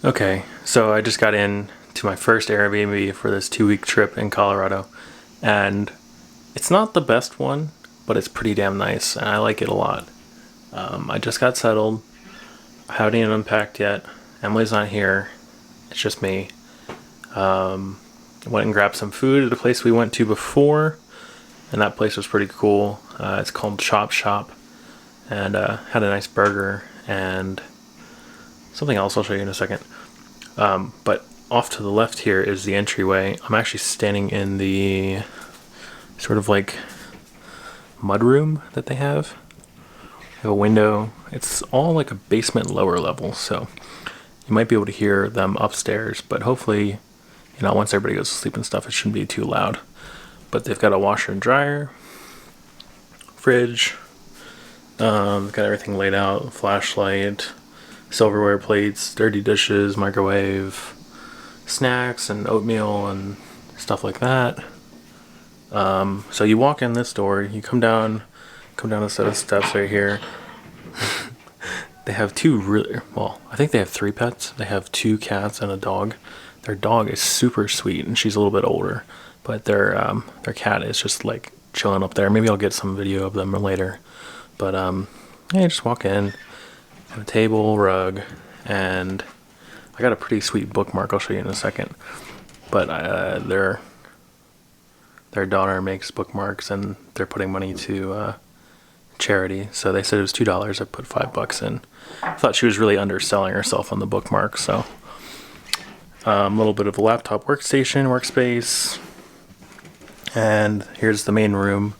Okay, so I just got in to my first Airbnb for this 2 week trip in Colorado, and it's not the best one, but it's pretty damn nice, and I like it a lot. I just got settled. I haven't even unpacked yet. Emily's not here. It's just me. Went and grabbed some food at a place we went to before, and that place was pretty cool. It's called Chop Shop, and had a nice burger and something else I'll show you in a second. But off to the left here is the entryway. I'm actually standing in the sort of like mudroom that they have. They have a window. It's all like a basement lower level, so you might be able to hear them upstairs, but hopefully, once everybody goes to sleep and stuff, it shouldn't be too loud. But they've got a washer and dryer, fridge, got everything laid out, flashlight, silverware plates, dirty dishes, microwave, snacks and oatmeal and stuff like that. So you walk in this door, you come down a set of steps right here. They have I think they have 3 pets. They have 2 cats and a dog. Their dog is super sweet and she's a little bit older, but their cat is just like chilling up there. Maybe I'll get some video of them later. But yeah, just walk in, have a table, rug, and I got a pretty sweet bookmark I'll show you in a second. But their daughter makes bookmarks and they're putting money to charity. So they said it was $2. I put $5 in. I thought she was really underselling herself on the bookmark. So a little bit of a laptop workspace. And here's the main room.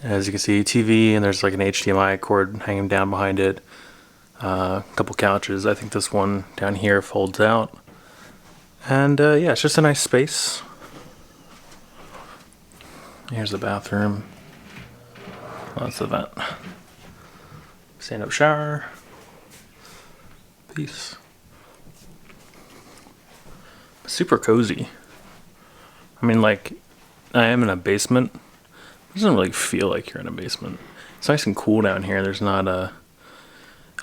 As you can see, TV, and there's like an HDMI cord hanging down behind it. A couple couches. I think this one down here folds out. And yeah, it's just a nice space. Here's the bathroom. Oh, that's the vent. Stand up shower. Peace. Super cozy. I mean, like, I am in a basement. It doesn't really feel like you're in a basement. It's nice and cool down here. There's not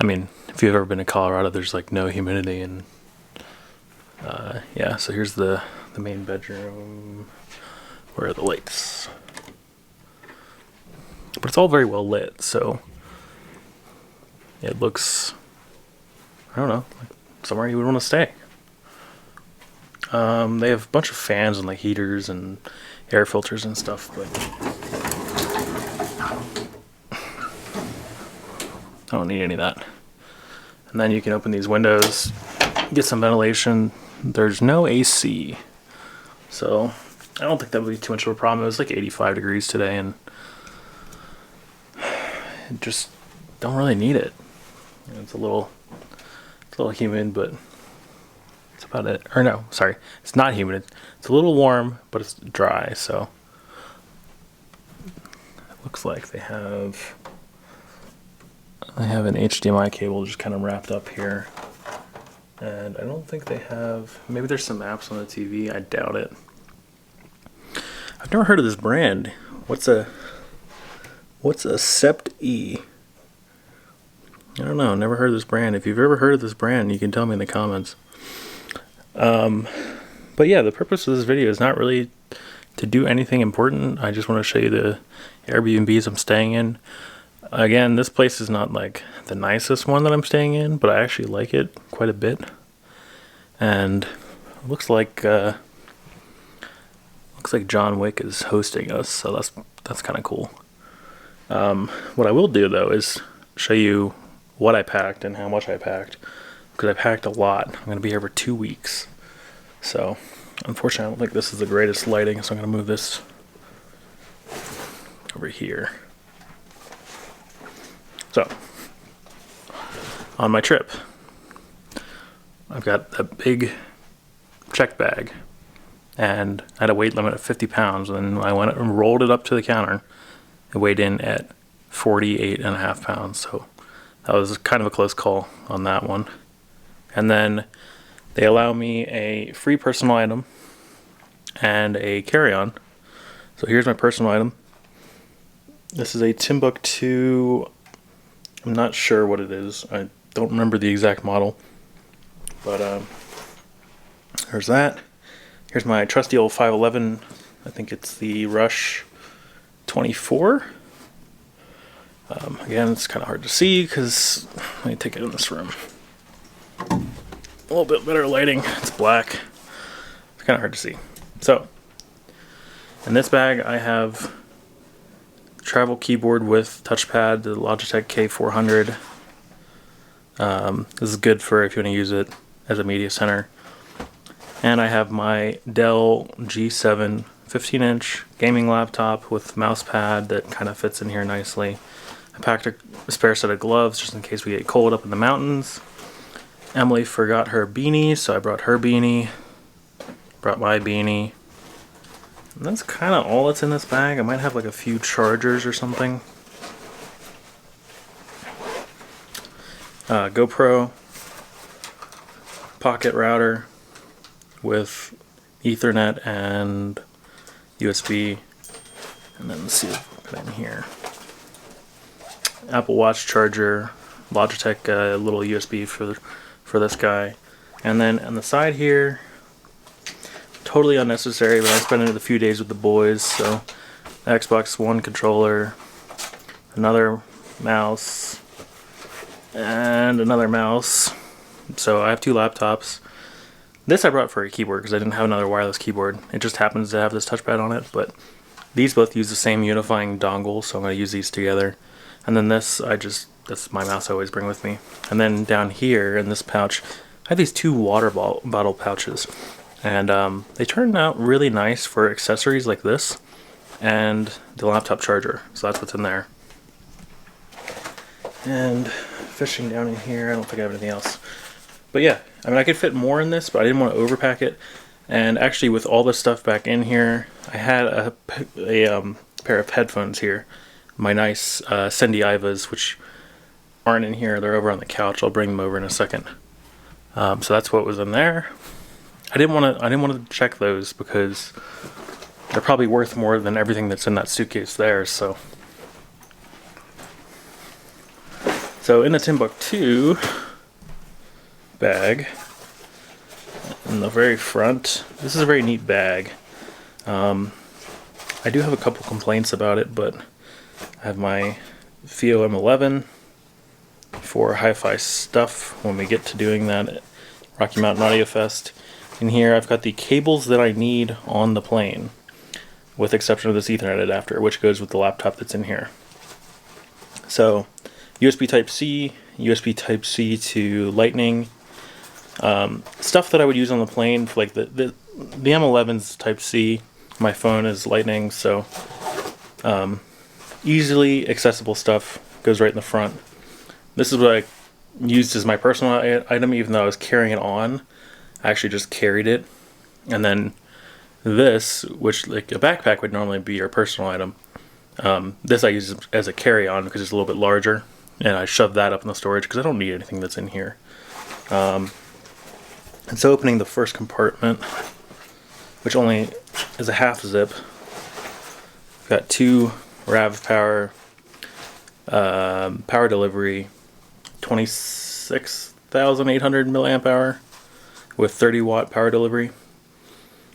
I mean, if you've ever been to Colorado, there's like no humidity, and yeah, so here's the main bedroom. Where are the lights? But it's all very well lit, so it looks, I don't know, like somewhere you would want to stay. They have a bunch of fans and like heaters and air filters and stuff, but I don't need any of that. And then you can open these windows, get some ventilation. There's no AC, so I don't think that would be too much of a problem. It was like 85 degrees today, and just don't really need it. It's a little humid, but that's about it. Or no, sorry, it's not humid. It's a little warm, but it's dry. So it looks like they have an HDMI cable just kind of wrapped up here, and I don't think they have. Maybe there's some apps on the TV. I doubt it. I've never heard of this brand. What's a Sept E? I don't know. Never heard of this brand. If you've ever heard of this brand, you can tell me in the comments. But yeah, the purpose of this video is not really to do anything important. I just want to show you the Airbnbs I'm staying in. Again, this place is not like the nicest one that I'm staying in, but I actually like it quite a bit. And it looks like John Wick is hosting us, so that's kind of cool. What I will do though is show you what I packed and how much I packed, because I packed a lot. I'm going to be here for 2 weeks. So, unfortunately, I don't think this is the greatest lighting, so I'm going to move this over here. So, on my trip, I've got a big check bag, and I had a weight limit of 50 pounds, and I went and rolled it up to the counter. It weighed in at 48.5 pounds, so that was kind of a close call on that one. And then they allow me a free personal item and a carry-on. So here's my personal item. This is a Timbuktu. I'm not sure what it is. I don't remember the exact model, But there's that. Here's my trusty old 511. I think it's the Rush 24. Again, it's kind of hard to see because let me take it in this room. A little bit better lighting. It's black. It's kind of hard to see. So, in this bag, I have travel keyboard with touchpad, the Logitech K400. This is good for if you want to use it as a media center. And I have my Dell G7 15-inch gaming laptop with mouse pad that kind of fits in here nicely. I packed a spare set of gloves just in case we get cold up in the mountains. Emily forgot her beanie, so I brought her beanie. Brought my beanie. And that's kind of all that's in this bag. I might have like a few chargers or something. GoPro. Pocket router with Ethernet and USB. And then let's see what I put in here. Apple Watch charger, Logitech little USB for this guy. And then on the side here, totally unnecessary, but I'm spending a few days with the boys, so Xbox One controller, another mouse, and another mouse. So I have 2 laptops. This I brought for a keyboard because I didn't have another wireless keyboard. It just happens to have this touchpad on it, but these both use the same unifying dongle, so I'm going to use these together. And then this, that's my mouse I always bring with me. And then down here in this pouch, I have these 2 water bottle pouches. And they turned out really nice for accessories like this and the laptop charger. So that's what's in there. And fishing down in here, I don't think I have anything else. But yeah, I mean I could fit more in this, but I didn't want to overpack it. And actually with all this stuff back in here, I had a pair of headphones here. My nice Sendy Ivas, which aren't in here. They're over on the couch. I'll bring them over in a second. So that's what was in there. I didn't want to check those because they're probably worth more than everything that's in that suitcase there. So in the Timbuktu bag, in the very front, this is a very neat bag. I do have a couple complaints about it, but I have my FIO M11 for hi-fi stuff when we get to doing that at Rocky Mountain Audio Fest. In here I've got the cables that I need on the plane, with exception of this Ethernet adapter, which goes with the laptop that's in here. So USB Type-C, USB Type-C to Lightning, stuff that I would use on the plane, for like the M11's Type-C, my phone is Lightning, so easily accessible stuff goes right in the front. This is what I used as my personal item, even though I was carrying it on. I actually just carried it. And then this, which like a backpack would normally be your personal item, this I use as a carry-on because it's a little bit larger, and I shoved that up in the storage because I don't need anything that's in here. And so opening the first compartment, which only is a half zip, got 2 RAV power, power delivery, 26,800 milliamp hour with 30 watt power delivery.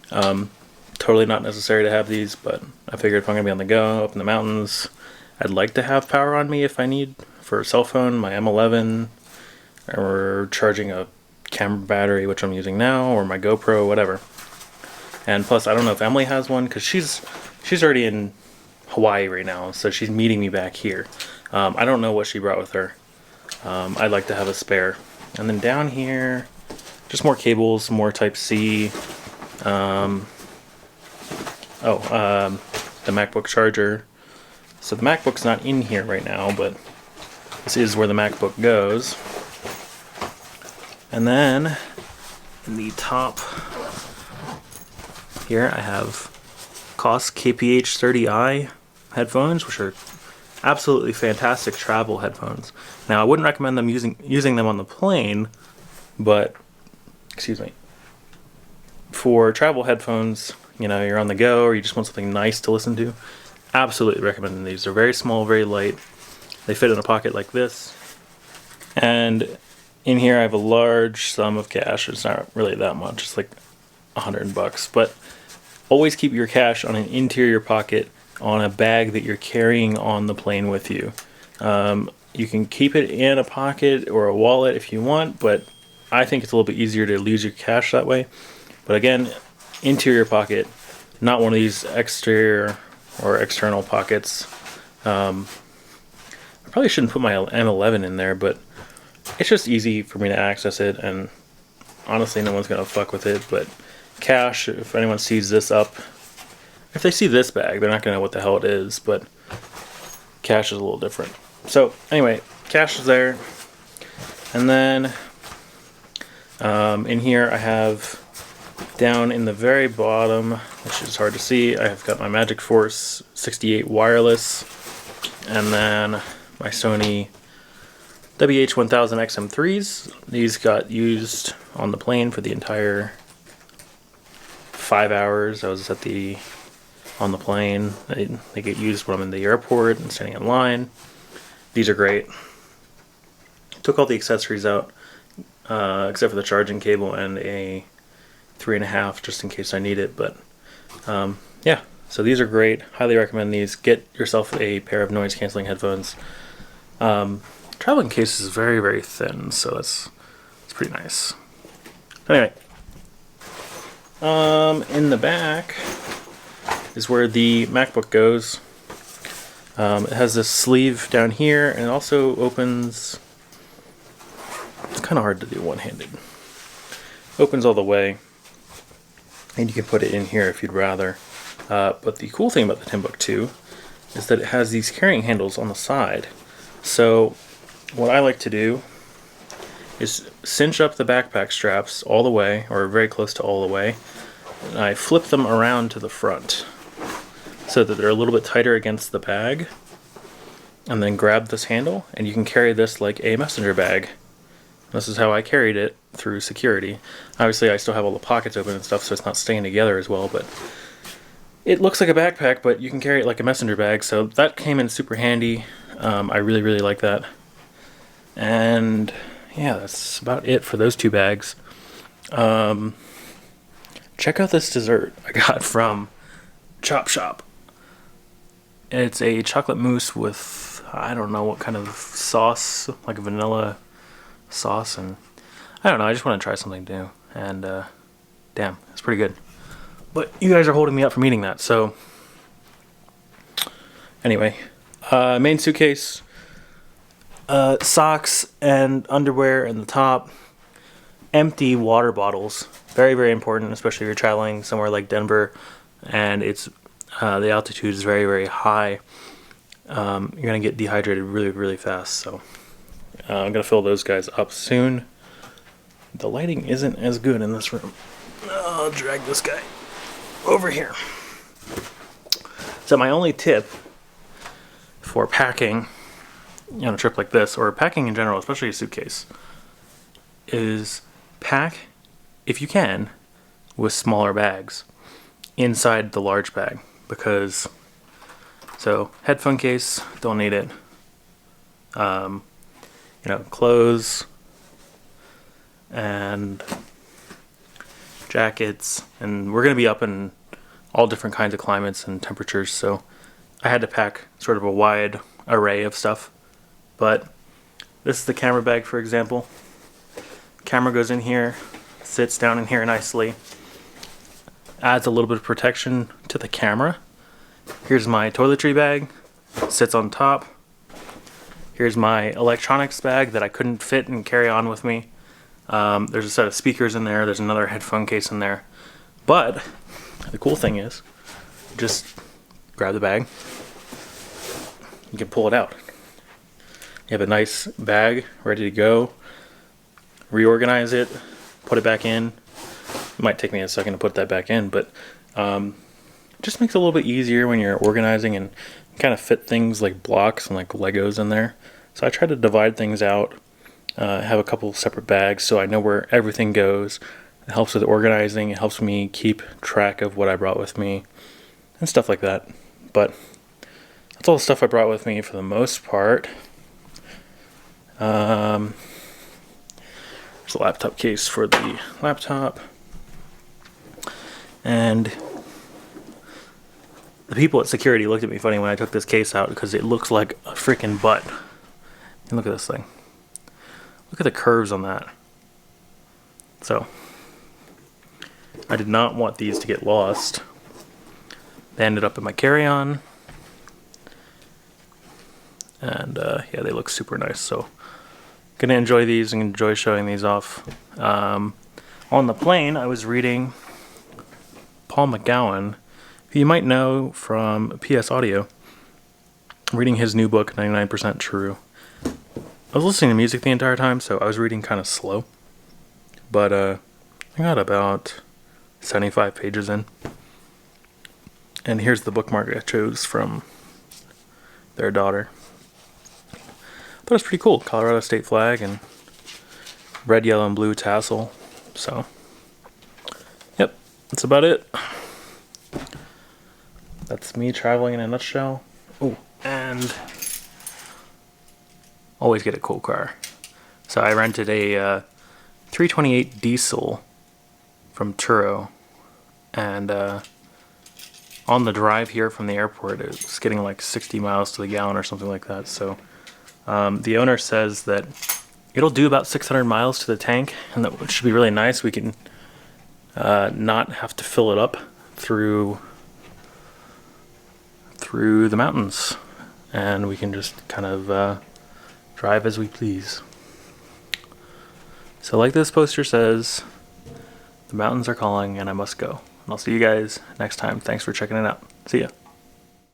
Totally not necessary to have these, but I figured if I'm gonna be on the go up in the mountains, I'd like to have power on me if I need for a cell phone, my M11, or charging a camera battery, which I'm using now, or my GoPro, whatever. And plus, I don't know if Emily has one because she's already in Hawaii right now, so she's meeting me back here. I don't know what she brought with her. I'd like to have a spare. And then down here, just more cables, more Type-C. The MacBook charger. So the MacBook's not in here right now, but this is where the MacBook goes. And then in the top here, I have Koss KPH30i headphones, which are absolutely fantastic travel headphones. Now, I wouldn't recommend them using them on the plane, but excuse me, for travel headphones, you know, you're on the go or you just want something nice to listen to, absolutely recommend these. They're very small, very light. They fit in a pocket like this, and in here I have a large sum of cash. It's not really that much. It's like $100, but always keep your cash on an interior pocket on a bag that you're carrying on the plane with you. You can keep it in a pocket or a wallet if you want, but I think it's a little bit easier to lose your cash that way. But again, interior pocket, not one of these exterior or external pockets. I probably shouldn't put my M11 in there, but it's just easy for me to access it, and honestly no one's gonna fuck with it. But cash, if anyone sees this up, if they see this bag, they're not gonna know what the hell it is, but cash is a little different. So anyway, cash is there. And then in here I have, down in the very bottom, which is hard to see, I have got my Magic Force 68 wireless, and then my Sony WH-1000 XM3s. These got used on the plane for the entire 5 hours I was on the plane. They get used when I'm in the airport and standing in line. These are great. Took all the accessories out, except for the charging cable and a 3.5 just in case I need it. But yeah, so these are great. Highly recommend these. Get yourself a pair of noise canceling headphones. Traveling case is very, very thin, so it's pretty nice. Anyway, in the back is where the MacBook goes. It has this sleeve down here, and it also opens. It's kind of hard to do one-handed. Opens all the way, and you can put it in here if you'd rather. But the cool thing about the Timbuk2 is that it has these carrying handles on the side. So what I like to do is cinch up the backpack straps all the way, or very close to all the way, and I flip them around to the front so that they're a little bit tighter against the bag, and then grab this handle, and you can carry this like a messenger bag. This is how I carried it through security. Obviously I still have all the pockets open and stuff, so it's not staying together as well, but it looks like a backpack, but you can carry it like a messenger bag, so that came in super handy. I really, really like that. And yeah, that's about it for those two bags. Check out this dessert I got from Chop Shop. It's a chocolate mousse with, I don't know what kind of sauce, like a vanilla sauce, and I don't know, I just want to try something new, and damn, it's pretty good. But you guys are holding me up from eating that, so anyway, main suitcase, socks and underwear in the top, empty water bottles, very, very important, especially if you're traveling somewhere like Denver and it's the altitude is very, very high. You're gonna get dehydrated really, really fast, so I'm gonna fill those guys up soon. The lighting isn't as good in this room. I'll drag this guy over here. So my only tip for packing on a trip like this, or packing in general, especially a suitcase, is pack, if you can, with smaller bags inside the large bag. Because, so headphone case, don't need it. Clothes and jackets, and we're going to be up in all different kinds of climates and temperatures, so I had to pack sort of a wide array of stuff. But this is the camera bag, for example. Camera goes in here, sits down in here nicely, adds a little bit of protection to the camera. Here's my toiletry bag, sits on top. Here's my electronics bag that I couldn't fit and carry on with me. There's a set of speakers in there, there's another headphone case in there. But the cool thing is, just grab the bag, you can pull it out. You have a nice bag ready to go. Reorganize it, put it back in. It might take me a second to put that back in, but just makes it a little bit easier when you're organizing and kind of fit things like blocks and like Legos in there. So I try to divide things out, have a couple separate bags so I know where everything goes. It helps with organizing, it helps me keep track of what I brought with me and stuff like that. But that's all the stuff I brought with me for the most part. There's a laptop case for the laptop. And the people at security looked at me funny when I took this case out because it looks like a freaking butt. And look at this thing. Look at the curves on that. So, I did not want these to get lost. They ended up in my carry-on. And yeah, they look super nice. So, gonna enjoy these and enjoy showing these off. On the plane, I was reading Paul McGowan, who you might know from PS Audio. I'm reading his new book, 99% True. I was listening to music the entire time, so I was reading kind of slow. But I got about 75 pages in. And here's the bookmark I chose from their daughter. I thought it was pretty cool. Colorado state flag and red, yellow, and blue tassel. So, yep, that's about it. That's me traveling in a nutshell. Oh, and always get a cool car. So I rented a 328 diesel from Turo, and on the drive here from the airport, it was getting like 60 miles to the gallon or something like that. So the owner says that it'll do about 600 miles to the tank, and that should be really nice. We can not have to fill it up through the mountains, and we can just kind of drive as we please. So like this poster says, the mountains are calling and I must go. And I'll see you guys next time. Thanks for checking it out. See ya.